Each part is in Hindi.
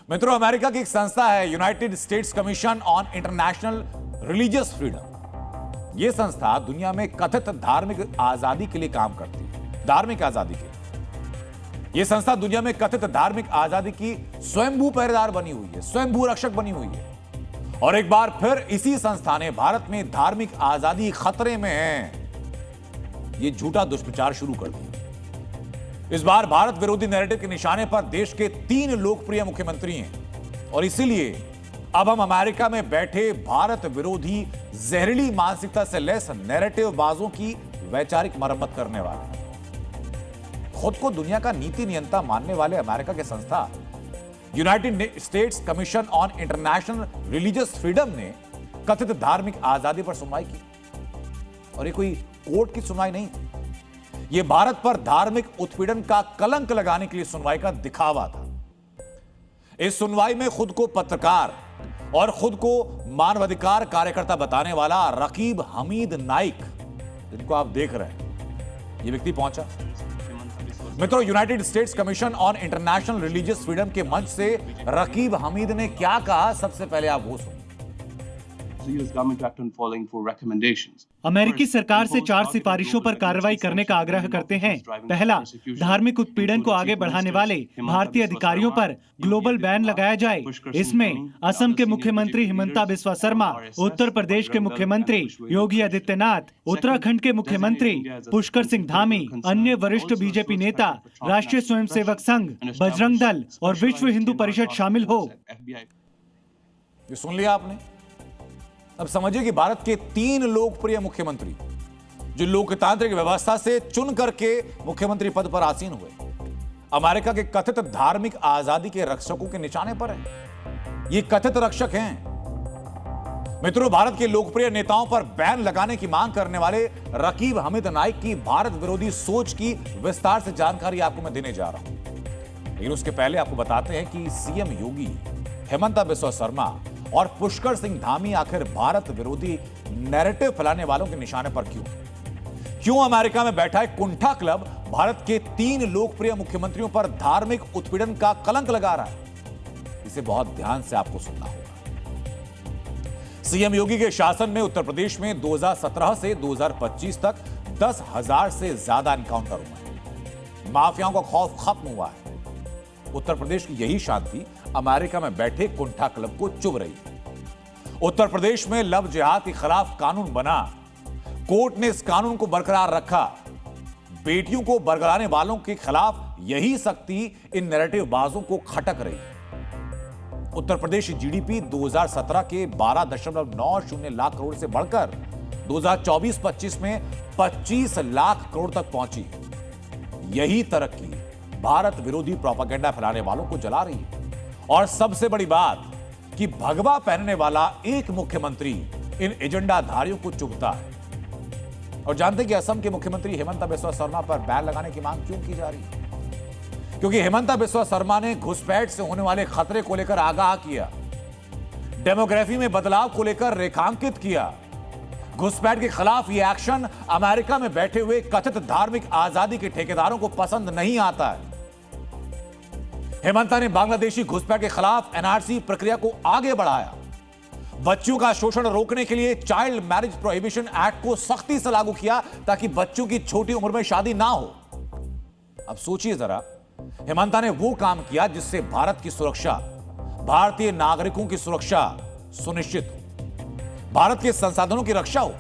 मित्रों, अमेरिका की एक संस्था है United States Commission on International Religious freedom. यह संस्था दुनिया में कथित धार्मिक आजादी के लिए काम करती है। धार्मिक आजादी के लिए यह संस्था दुनिया में कथित धार्मिक आजादी की स्वयंभू पहरेदार बनी हुई है, स्वयंभू रक्षक बनी हुई है। और एक बार फिर इसी संस्था ने भारत में धार्मिक आजादी खतरे में है यह झूठा दुष्प्रचार शुरू कर दिया। इस बार भारत विरोधी नैरेटिव के निशाने पर देश के 3 लोकप्रिय मुख्यमंत्री हैं और इसीलिए अब हम अमेरिका में बैठे भारत विरोधी जहरीली मानसिकता से लैस नैरेटिव बाजों की वैचारिक मरम्मत करने वाले हैं। खुद को दुनिया का नीति नियंता मानने वाले अमेरिका के संस्था United States Commission on International Religious freedom ने कथित धार्मिक आजादी पर सुनवाई की। और ये कोई कोर्ट की सुनवाई नहीं, यह भारत पर धार्मिक उत्पीड़न का कलंक लगाने के लिए सुनवाई का दिखावा था। इस सुनवाई में खुद को पत्रकार और खुद को मानवाधिकार कार्यकर्ता बताने वाला रकीब हमीद नाइक, जिनको आप देख रहे हैं, यह व्यक्ति पहुंचा। मित्रों, United States Commission on International Religious freedom के मंच से रकीब हमीद ने क्या कहा, सबसे पहले आप वो सुनिए। अमेरिकी सरकार से 4 सिफारिशों पर कार्रवाई करने का आग्रह करते हैं। पहला, धार्मिक उत्पीड़न को आगे बढ़ाने वाले भारतीय अधिकारियों पर ग्लोबल बैन लगाया जाए। इसमें असम के मुख्यमंत्री हिमंता बिस्वा शर्मा, उत्तर प्रदेश के मुख्यमंत्री योगी आदित्यनाथ, उत्तराखंड के मुख्यमंत्री पुष्कर सिंह धामी, अन्य वरिष्ठ बीजेपी नेता, राष्ट्रीय स्वयंसेवक संघ, बजरंग दल और विश्व हिंदू परिषद शामिल हो। ये सुन लिया आपने। अब समझिए कि भारत के 3 लोकप्रिय मुख्यमंत्री जो लोकतांत्रिक व्यवस्था से चुन करके मुख्यमंत्री पद पर आसीन हुए, अमेरिका के कथित धार्मिक आजादी के रक्षकों के निशाने पर हैं। ये कथित रक्षक हैं। मित्रों, भारत के लोकप्रिय नेताओं पर बैन लगाने की मांग करने वाले रकीब हमीद नाइक की भारत विरोधी सोच की विस्तार से जानकारी आपको मैं देने जा रहा हूं। लेकिन उसके पहले आपको बताते हैं कि सीएम योगी, हिमंता बिस्वा शर्मा और पुष्कर सिंह धामी आखिर भारत विरोधी नैरेटिव फैलाने वालों के निशाने पर क्यों अमेरिका में बैठा है कुंठा क्लब भारत के 3 लोकप्रिय मुख्यमंत्रियों पर धार्मिक उत्पीड़न का कलंक लगा रहा है। इसे बहुत ध्यान से आपको सुनना होगा। सीएम योगी के शासन में उत्तर प्रदेश में 2017 से 2025 तक 10,000 से ज्यादा एनकाउंटर हुए। माफियाओं का खौफ खत्म हुआ है। उत्तर प्रदेश की यही शांति अमेरिका में बैठे कुंठा क्लब को चुभ रही है। उत्तर प्रदेश में लव जिहाद के खिलाफ कानून बना, कोर्ट ने इस कानून को बरकरार रखा। बेटियों को बरगलाने वालों के खिलाफ यही सख्ती इन नैरेटिव बाजों को खटक रही है। उत्तर प्रदेश जीडीपी 2017 के 12.90 लाख करोड़ से बढ़कर 2024-25 में 25 लाख करोड़ तक पहुंची। यही तरक्की भारत विरोधी प्रोपेगेंडा फैलाने वालों को जला रही है। और सबसे बड़ी बात कि भगवा पहनने वाला एक मुख्यमंत्री इन एजेंडाधारियों को चुभता है। और जानते हैं कि असम के मुख्यमंत्री हिमंता बिस्वा शर्मा पर बैन लगाने की मांग क्यों की जा रही है? क्योंकि हिमंता बिस्वा शर्मा ने घुसपैठ से होने वाले खतरे को लेकर आगाह किया, डेमोग्राफी में बदलाव को लेकर रेखांकित किया। घुसपैठ के खिलाफ यह एक्शन अमेरिका में बैठे हुए कथित धार्मिक आजादी के ठेकेदारों को पसंद नहीं आता है। हिमंता ने बांग्लादेशी घुसपैठ के खिलाफ एनआरसी प्रक्रिया को आगे बढ़ाया। बच्चों का शोषण रोकने के लिए चाइल्ड मैरिज प्रोहिबिशन एक्ट को सख्ती से लागू किया ताकि बच्चों की छोटी उम्र में शादी ना हो। अब सोचिए जरा, हिमंता ने वो काम किया जिससे भारत की सुरक्षा, भारतीय नागरिकों की सुरक्षा सुनिश्चित हो, भारत के संसाधनों की रक्षा हो।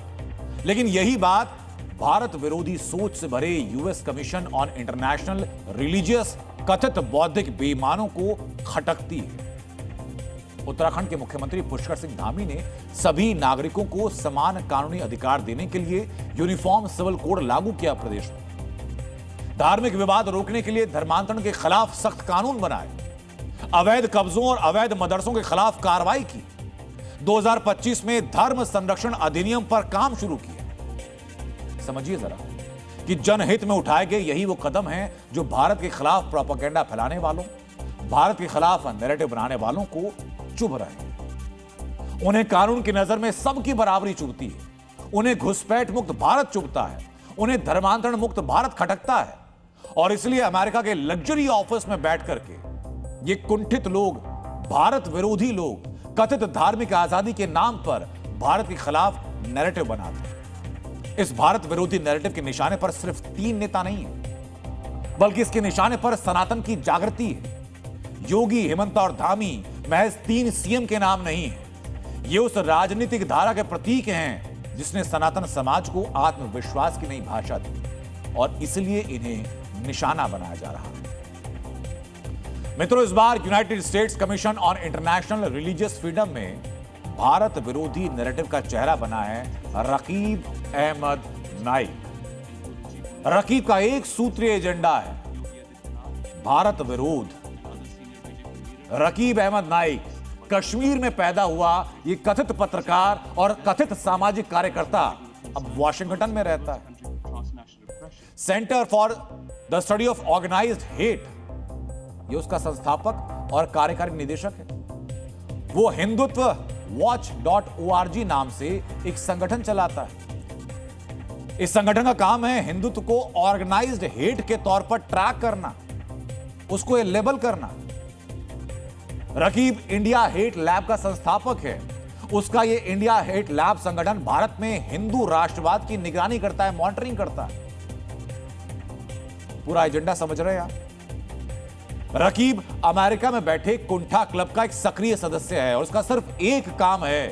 लेकिन यही बात भारत विरोधी सोच से भरे US commission on International religious कथित बौद्धिक बेईमानों को खटकती है। उत्तराखंड के मुख्यमंत्री पुष्कर सिंह धामी ने सभी नागरिकों को समान कानूनी अधिकार देने के लिए यूनिफॉर्म सिविल कोड लागू किया प्रदेश में। धार्मिक विवाद रोकने के लिए धर्मांतरण के खिलाफ सख्त कानून बनाए, अवैध कब्जों और अवैध मदरसों के खिलाफ कार्रवाई की। 2025 में धर्म संरक्षण अधिनियम पर काम शुरू किया। समझिए जरा कि जनहित में उठाए गए यही वो कदम हैं जो भारत के खिलाफ प्रोपेगेंडा फैलाने वालों, भारत के खिलाफ नैरेटिव बनाने वालों को चुभ रहे हैं। उन्हें कानून की नजर में सबकी बराबरी चुभती है। उन्हें घुसपैठ मुक्त भारत चुभता है। उन्हें धर्मांतरण मुक्त भारत खटकता है। और इसलिए अमेरिका के लग्जरी ऑफिस में बैठ करके ये कुंठित लोग भारत विरोधी लोग कथित धार्मिक आजादी के नाम पर भारत के खिलाफ नैरेटिव बनाते हैं। इस भारत विरोधी नैरेटिव के निशाने पर सिर्फ 3 नेता नहीं है, बल्कि इसके निशाने पर सनातन की जागृति है। योगी, हेमंत और धामी महज 3 सीएम के नाम नहीं है, ये उस राजनीतिक धारा के प्रतीक हैं जिसने सनातन समाज को आत्मविश्वास की नई भाषा दी और इसलिए इन्हें निशाना बनाया जा रहा है। मित्रों, इस बार United States Commission on International Religious Freedom में भारत विरोधी नैरेटिव का चेहरा बना है रकीब अहमद नाइक। रकीब का एक सूत्रीय एजेंडा है भारत विरोध। रकीब अहमद नाइक कश्मीर में पैदा हुआ ये कथित पत्रकार और कथित सामाजिक कार्यकर्ता अब वॉशिंगटन में रहता है। Centre for the study of organised hate, ये उसका संस्थापक और कार्यकारी निदेशक है। वो हिंदुत्व watch.org नाम से एक संगठन चलाता है। इस संगठन का काम है हिंदुत्व को ऑर्गेनाइज्ड हेट के तौर पर ट्रैक करना, उसको ये लेबल करना। रकीब इंडिया हेट लैब का संस्थापक है। उसका ये इंडिया हेट लैब संगठन भारत में हिंदू राष्ट्रवाद की निगरानी करता है, मॉनिटरिंग करता है। पूरा एजेंडा समझ रहे हैं आप? रकीब अमेरिका में बैठे कुंठा क्लब का एक सक्रिय सदस्य है और उसका सिर्फ एक काम है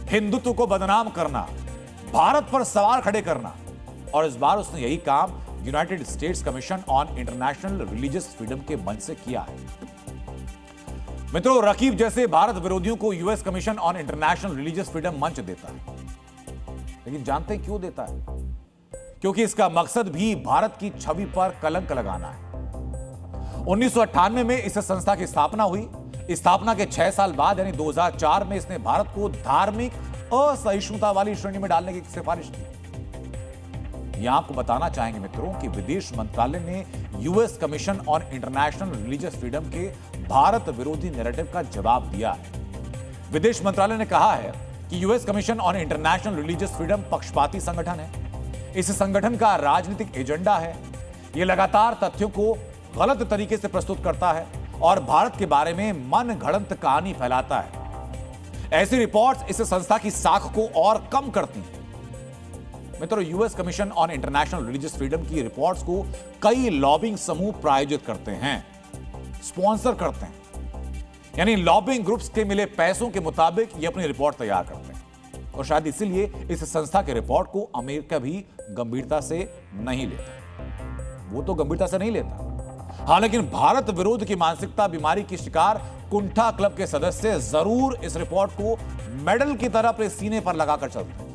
हिंदुत्व को बदनाम करना, भारत पर सवाल खड़े करना। और इस बार उसने यही काम United States Commission on International Religious freedom के मंच से किया है। मित्रों, रकीब जैसे भारत विरोधियों को US commission on International Religious freedom मंच देता है, लेकिन जानते हैं क्यों देता है? क्योंकि इसका मकसद भी भारत की छवि पर कलंक लगाना है। 1998 में इस संस्था की स्थापना हुई। स्थापना के 6 साल बाद यानी 2004 में इसने भारत को धार्मिक असहिष्णुता वाली श्रेणी में डालने की सिफारिश की। यहां आपको बताना चाहेंगे मित्रों कि विदेश मंत्रालय ने US commission on International Religious freedom के भारत विरोधी नैरेटिव का जवाब दिया है। विदेश मंत्रालय ने कहा है कि US commission on International Religious freedom पक्षपाती संगठन है। इस संगठन का राजनीतिक एजेंडा है। यह लगातार तथ्यों को गलत तरीके से प्रस्तुत करता है और भारत के बारे में मन गढ़ंत कहानी फैलाता है। ऐसी रिपोर्ट्स इस संस्था की साख को और कम करती हैं। मित्रों, US commission on International Religious freedom की रिपोर्ट्स को कई लॉबिंग समूह प्रायोजित करते हैं, स्पॉन्सर करते हैं। यानी लॉबिंग ग्रुप्स के मिले पैसों के मुताबिक ये अपनी रिपोर्ट तैयार करते हैं और शायद इसीलिए इस संस्था के रिपोर्ट को अमेरिका भी गंभीरता से नहीं लेता। वो तो गंभीरता से नहीं लेता। हाँ, लेकिन भारत विरोध की मानसिकता बीमारी की शिकार कुंठा क्लब के सदस्य जरूर इस रिपोर्ट को मेडल की तरह अपने सीने पर लगाकर चलते हैं।